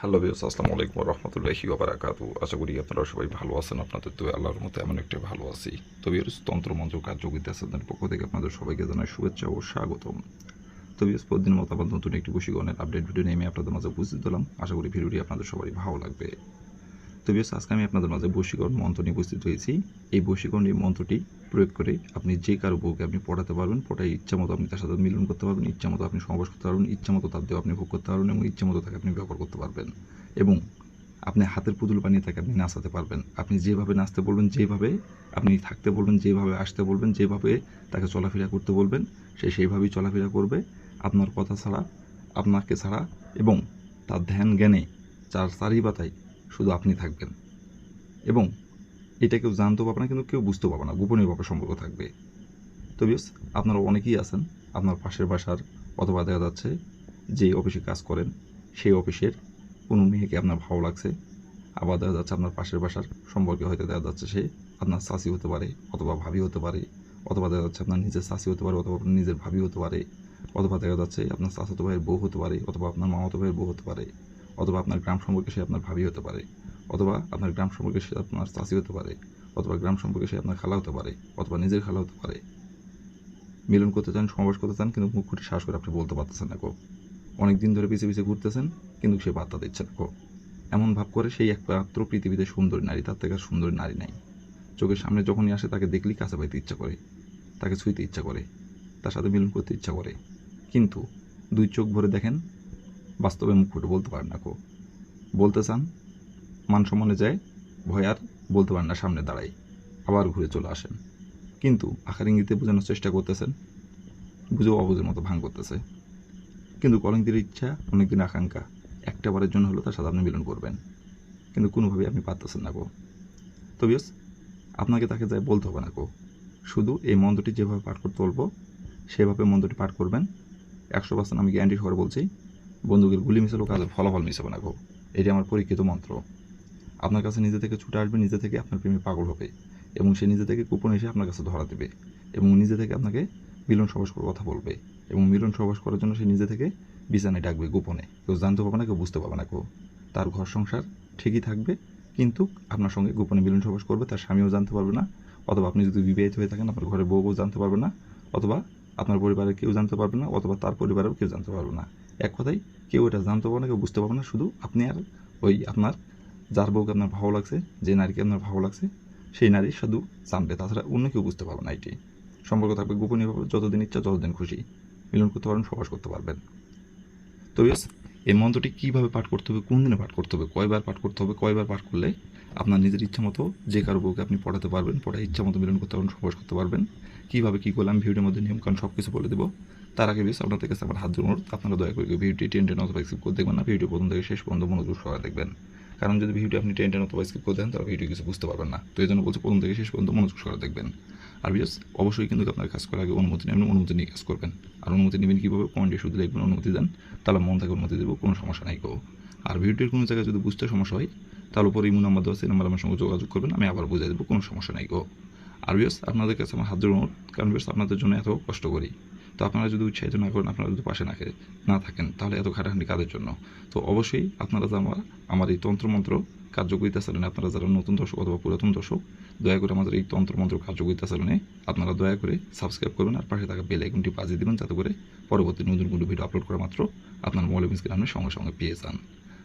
Hello viewers, আসসালামু আলাইকুম ওয়া রাহমাতুল্লাহি ওয়া বারাকাতুহু। আশা করি আপনারা সবাই ভালো আছেন। আপনাদের দোয়ায় আল্লাহর মতে এমন একটা ভালো আছি। তো ভিউয়ার্স, তন্ত্রমন্ত্র কার্যকরিতা সেন্টারের পক্ষ থেকে আপনাদের সবাইকে জানাই শুভেচ্ছা ও স্বাগতম। তো ভিউয়ার্স, প্রতিদিনের মতো আবার নতুন একটি বশীকরণের আপডেট ভিডিও নিয়ে আমি আপনাদের মাঝে উপস্থিত হলাম। আশা করি ভিডিওটি আপনাদের সবারই ভালো লাগবে। তো ভিউয়ার্স, আজকে আমি আপনাদের মাঝে বশীকরণ মন্ত্র নিয়ে উপস্থিত হয়েছি। এই বশীকরণ এই মন্ত্রটি প্রয়োগ করে আপনি যে কারো বউকে আপনি পটাতে পারবেন, পটাই ইচ্ছা মতো আপনি তার সাথে মিলন করতে পারবেন, ইচ্ছা মতো আপনি সহবাস করতে পারবেন, ইচ্ছা মতো তার দেহ আপনি ভোগ করতে পারবেন এবং ইচ্ছা মতো তাকে আপনি ব্যবহার করতে পারবেন। এবং আপনি হাতের পুতুল বানিয়ে তাকে আপনি নাচাতে পারবেন। আপনি যেভাবে নাচতে বলবেন, যেভাবে আপনি থাকতে বলবেন, যেভাবে আসতে বলবেন, যেভাবে তাকে চলাফেরা করতে বলবেন, সে সেইভাবেই চলাফেরা করবে আপনার কথা ছাড়া, আপনাকে ছাড়া। এবং তার ধ্যান জ্ঞানে যার চারিপাতায় শুধু আপনি থাকবেন। এবং এটা কেউ জানতেও পারবে না, কিন্তু কেউ বুঝতেও পারবে না, গোপনীয়ভাবে সম্পর্ক থাকবে। তো বিয়স, আপনারা অনেকেই আছেন আপনার পাশের বাসার, অথবা দেখা যাচ্ছে যে অফিসে কাজ করেন সেই অফিসের কোনো মেয়েকে আপনার ভালো লাগছে। আবার দেখা যাচ্ছে আপনার পাশের বাসার সম্পর্কে হয়তো দেখা যাচ্ছে সে আপনার চাচি হতে পারে, অথবা ভাবি হতে পারে, অথবা দেখা যাচ্ছে আপনার নিজের চাচি হতে পারে, অথবা আপনার নিজের ভাবি হতে পারে, অথবা দেখা যাচ্ছে আপনার চাচাতো ভাইয়ের বউ হতে পারে, অথবা আপনার মামাতো ভাইয়ের বউ হতে পারে, অথবা আপনার গ্রাম সম্পর্কে সে আপনার ভাবি হতে পারে, অথবা আপনার গ্রাম সম্পর্কে সে আপনার চাচি হতে পারে, অথবা গ্রাম সম্পর্কে সে আপনার খালা হতে পারে, অথবা নিজের খালা হতে পারে। মিলন করতে চান, সমাবেশ করতে চান, কিন্তু মুখ ফুটে সাহস করে আপনি বলতে পারতেছেন না গো। অনেক দিন ধরে পিছিয়ে পিছিয়ে ঘুরতেছেন, কিন্তু সে পাত্তা দিচ্ছে না গো। এমন ভাব করে সেই একমাত্র পৃথিবীতে সুন্দরী নারী, তার থেকে আর সুন্দরী নারী নাই। চোখের সামনে যখনই আসে তাকে দেখলেই কাছে পাইতে ইচ্ছা করে, তাকে ছুঁইতে ইচ্ছা করে, তার সাথে মিলন করতে ইচ্ছা করে। কিন্তু দুই চোখ ভরে দেখেন, বাস্তবে মুখ ফুটে বলতে পারেন না গো। বলতে চান, মান সম্মানে যায়, ভয় আর বলতে পারেন না, সামনে দাঁড়াই, আবার ঘুরে চলে আসেন। কিন্তু আকার ইঙ্গিতে বোঝানোর চেষ্টা করতেছেন, বুঝেও অবুঝের মতো ভাঙ করতেছে। কিন্তু অনেকদিনের ইচ্ছা, অনেকদিন আকাঙ্ক্ষা, একটা বারের জন্য হলো তার সাথে আপনি মিলন করবেন, কিন্তু কোনোভাবেই আপনি পারতেছেন না গো। তো বিয়স, আপনাকে তাকে যাই বলতে হবে না গো। শুধু এই মন্ত্রটি যেভাবে পাঠ করতে বলবো সেভাবে মন্ত্রটি পাঠ করবেন। 100% আমি গ্যারান্টি করে বলছি, বন্দুকের গুলি মিশালেও কাজের ফলাফল মিশাবে না গো। এটি আমার পরীক্ষিত মন্ত্র। আপনার কাছে নিজে থেকে ছুটে আসবে, নিজে থেকে আপনার প্রেমে পাগল হবে, এবং সে নিজে থেকে গোপনে এসে আপনার কাছে ধরা দেবে, এবং নিজে থেকে আপনাকে মিলন সহবাস করার কথা বলবে, এবং মিলন সহবাস করার জন্য সে নিজে থেকে বিছানায় ডাকবে গোপনে। কেউ জানতে পারবে না, কেউ বুঝতে পারবে না কেউ। তার ঘর সংসার ঠিকই থাকবে, কিন্তু আপনার সঙ্গে গোপনে মিলন সহবাস করবে, তার স্বামীও জানতে পারবে না, অথবা আপনি যদি বিবাহিত হয়ে থাকেন আপনার ঘরের বউ জানতে পারবে না, অথবা আপনার পরিবারের কেউ জানতে পারবে না, অথবা তার পরিবারেও কেউ জানতে পারবে না। এক কথায়, কেউ এটা জানতে পারবে না, কেউ বুঝতে পারবে না, শুধু আপনি আর ওই আপনার যার বউকে আপনার ভালো লাগছে, যে নারীকে আপনার ভালো লাগছে, সেই নারী শুধু জানবে, তাছাড়া অন্য কেউ বুঝতে পারবে না। এটি সম্পর্ক থাকবে গোপনীয়ভাবে, যতদিন ইচ্ছা যতদিন খুশি মিলন করতে পারবেন, সবাস করতে পারবেন। তো ইয়েস, এই মন্ত্রটি কীভাবে পাঠ করতে হবে, কোন দিনে পাঠ করতে হবে, কয়বার পাঠ করতে হবে, কয়বার পাঠ করলে আপনার নিজের ইচ্ছা মতো যে কারো বউকে আপনি পড়াতে পারবেন, পড়ায় ইচ্ছা মতো মিলন করতে পারবেন, সবাস করতে পারবেন, কীভাবে কী করলে আমি ভিডিওর মধ্যে নিয়মকানুন সব কিছু বলে দেবো। তার আগে বেশ আপনাদের কাছে আমার হাত জোর অনুরোধ, আপনারা দয়া করে ভিডিওটি টেন অথবা স্কিপ করে দেখবেন না, ভিডিও প্রথম থেকে শেষ পর্যন্ত মনোযোগ সহকারে দেখবেন। কারণ যদি ভিডিও আপনি টেন অথবা স্কিপ করে দেন, তাহলে ভিডিও কিছু বুঝতে পারবেন না। তো এই জন্য বলছি, প্রথম থেকে শেষ পর্যন্ত মনোযোগ সহকারে দেখবেন। আর বিকজ অবশ্যই কিন্তু আপনার কাজ করার আগে অনুমতি নেবেন, অনুমতি নিয়ে কাজ করবেন। আর অনুমতি নেবেন কীভাবে, কমেন্টে শুধু লিখবেন অনুমতি দেন, তাহলে মন থেকে অনুমতি দেবো, কোনো সমস্যা নাই গো। আর ভিডিওর কোনো জায়গায় যদি বুঝতে সমস্যা হয়, তাহলে উপরে ইমো নাম্বার দেওয়া আছে, নাম্বার আমার সঙ্গে যোগাযোগ করবেন, আমি আবার বুঝিয়ে দেবো, কোনো সমস্যা নাই গো। আর বিকজ আপনাদের কাছে আমার হাত জোড় অনুরোধ, কারণ বিকজ আপনাদের জন্য এত কষ্ট করি। তো আপনারা যদি উৎসাহিত না করেন, আপনারা যদি পাশে না থাকেন, তাহলে এত খাটাখাটি কাজের জন্য। তো অবশ্যই আপনারা যে আমার এই তন্ত্রমন্ত্র কার্যকরিতা চ্যানেলে, আপনারা যারা নতুন দর্শক অথবা পুরাতন দর্শক, দয়া করে আমাদের এই তন্ত্রমন্ত্র কার্যকরিতা চ্যানেলে আপনারা দয়া করে সাবস্ক্রাইব করবেন, আর পাশে থাকা বেল আইকনটি বাজিয়ে দেবেন, যাতে করে পরবর্তী নতুন কোনো ভিডিও আপলোড করা মাত্র আপনার মোবাইল স্ক্রিনে আপনি সঙ্গে সঙ্গে পেয়ে যান।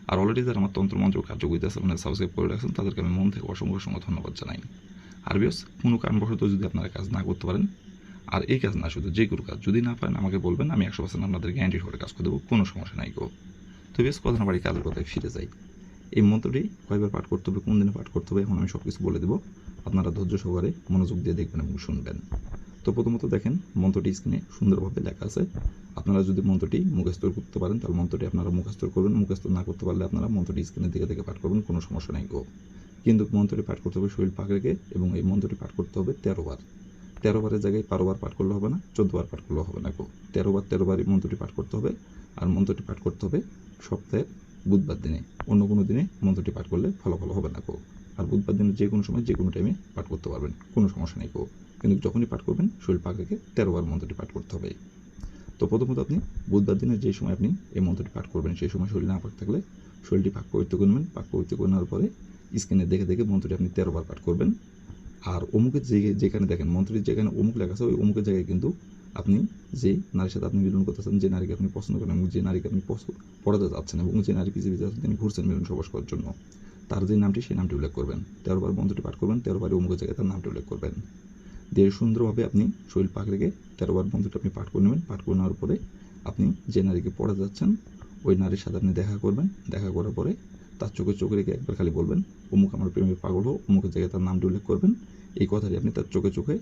আর অলরেডি যারা আমার তন্ত্রমন্ত্র কার্যকরিতা চ্যানেলে সাবস্ক্রাইব করে রাখছেন, তাদেরকে আমি মন থেকে অসংখ্য অসংখ্য ধন্যবাদ জানাই। আর বিকজ কোনো কারণবশত যদি আপনারা কাজ না করতে পারেন, আর এই কাজ না, শুধু যে কোনো কাজ যদি না পারেন আমাকে বলবেন, আমি 100% আপনাদের গ্যারান্টি করে কাজ করে দেবো, কোনো সমস্যা নাই গো। তো বেশ, কথা না বাড়ি কাজের কথায় ফিরে যাই। এই মন্ত্রটি কয়বার পাঠ করতে হবে, কোন দিনে পাঠ করতে হবে, এখন আমি সব কিছু বলে দেবো। আপনারা ধৈর্য সহকারে মনোযোগ দিয়ে দেখবেন এবং শুনবেন। তো প্রথমত দেখেন, মন্ত্রটি স্ক্রিনে সুন্দরভাবে লেখা আছে। আপনারা যদি মন্ত্রটি মুখস্থ করতে পারেন, তাহলে মন্ত্রটি আপনারা মুখস্থ করবেন, মুখস্থ না করতে পারলে আপনারা মন্ত্রটি স্ক্রিনের দিকে থেকে পাঠ করবেন, কোনো সমস্যা নাই গো। কিন্তু মন্ত্রটি পাঠ করতে হবে শরীর পাক রেখে, এবং এই মন্ত্রটি পাঠ করতে হবে 13 বার। 13 বারের জায়গায় 12 বার পাঠ করলে হবে না, 14 বার পাঠ করলে হবে না গো। 13 বার এই মন্ত্রটি পাঠ করতে হবে। আর মন্ত্রটি পাঠ করতে হবে সপ্তাহের বুধবার দিনে, অন্য কোনো দিনে মন্ত্রটি পাঠ করলে ফলাফল হবে না গো। আর বুধবার দিনে যে কোনো সময় যে কোনো টাইমে পাঠ করতে পারবেন, কোনো সমস্যা নেই গো। কিন্তু যখনই পাঠ করবেন শরীর পাক রেখে 13 বার মন্ত্রটি পাঠ করতে হবে। তো প্রথমত আপনি বুধবার দিনের যে সময় আপনি এই মন্ত্রটি পাঠ করবেন, সেই সময় শরীর না পাক থাকলে শরীরটি পাক পবিত্র করে নেবেন। পাক পবিত্র করে নেওয়ার পরে স্ক্রিনে দেখে দেখে মন্ত্রটি আপনি 13 বার পাঠ করবেন। আর অমুকের যেখানে দেখেন মন্ত্রটি যেখানে অমুক লেখা আছে ওই অমুকের জায়গায় কিন্তু আপনি যে নারীর সাথে আপনি মিলন করতেছেন, যে নারীকে আপনি পছন্দ করেন এবং যে নারীকে আপনি পড়াতে যাচ্ছেন এবং যে নারী পৃথিবীতে তিনি ঘুরছেন মিলন সবাস করার জন্য, তার যে নামটি সেই নামটি উল্লেখ করবেন। 13 বার মন্ত্রটি পাঠ করবেন, 13 বারে অমুকের জায়গায় তার নামটি উল্লেখ করবেন। দিয়ে সুন্দরভাবে আপনি শরীর পাক রেখে 13 বার মন্ত্রটি আপনি পাঠ করে নেবেন। পাঠ করে নেওয়ার পরে আপনি যে নারীকে পড়াতে যাচ্ছেন ওই নারীর সাথে আপনি দেখা করবেন। দেখা করার পরে তার চোখে চোখ রেখে একবার খালি বলবেন, অমুক আমার প্রেমে পাগল হোক, অমুকের জায়গায় তার নামটি উল্লেখ করবেন। এই কথাটি আপনি তার চোখে চোখে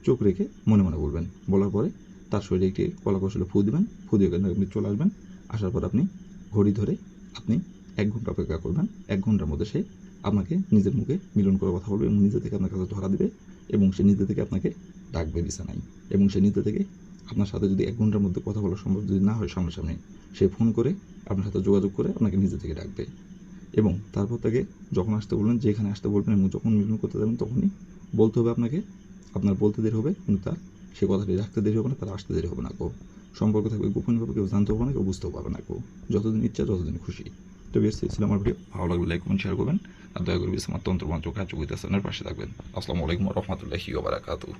চোখ রেখে মনে মনে বলবেন। বলার পরে তার শরীরে একটি কলা কৌশলে ফু দিবেন। ফু দিয়ে আপনি চলে আসবেন। আসার পর আপনি ঘড়ি ধরে আপনি 1 ঘন্টা অপেক্ষা করবেন। 1 ঘন্টার মধ্যে সে আপনাকে নিজের মুখে মিলন করার কথা বলবে এবং নিজে থেকে আপনার কাছে ধরা দিবে এবং সে নিজে থেকে আপনাকে ডাকবে বিছানায় এবং সে নিজে থেকে আপনার সাথে যদি 1 ঘন্টার মধ্যে কথা বলা সম্ভব যদি না হয় সামনাসামনি, সে ফোন করে আপনার সাথে যোগাযোগ করে আপনাকে নিজে থেকে ডাকবে এবং তারপর তাকে যখন আসতে বলবেন, যেখানে আসতে বলবেন এবং যখন মিলন করতে যাবেন তখনই বলতে হবে আপনাকে। আপনার বলতে দেরি হবে কিন্তু তার সে কথাটি রাখতে দেরি হবে না, তার আসতে দেরি হবে না। সম্পর্ক থাকবে গোপনীয়ভাবে, কেউ জানতেও পারবে না, কেউ বুঝতেও পারবে না। যতদিন ইচ্ছা ততদিন খুশি। তো বেশ ছিল আমার ভিডিও, ভালো লাগলে লাইক কমেন্ট শেয়ার করবেন আর দয়া করে আমার তন্ত্রমন্ত্র কার্যকরিতা চ্যানেলের পাশে থাকবেন। আসসালামু আলাইকুম ওয়া রাহমাতুল্লাহি ওয়া বারাকাতুহু।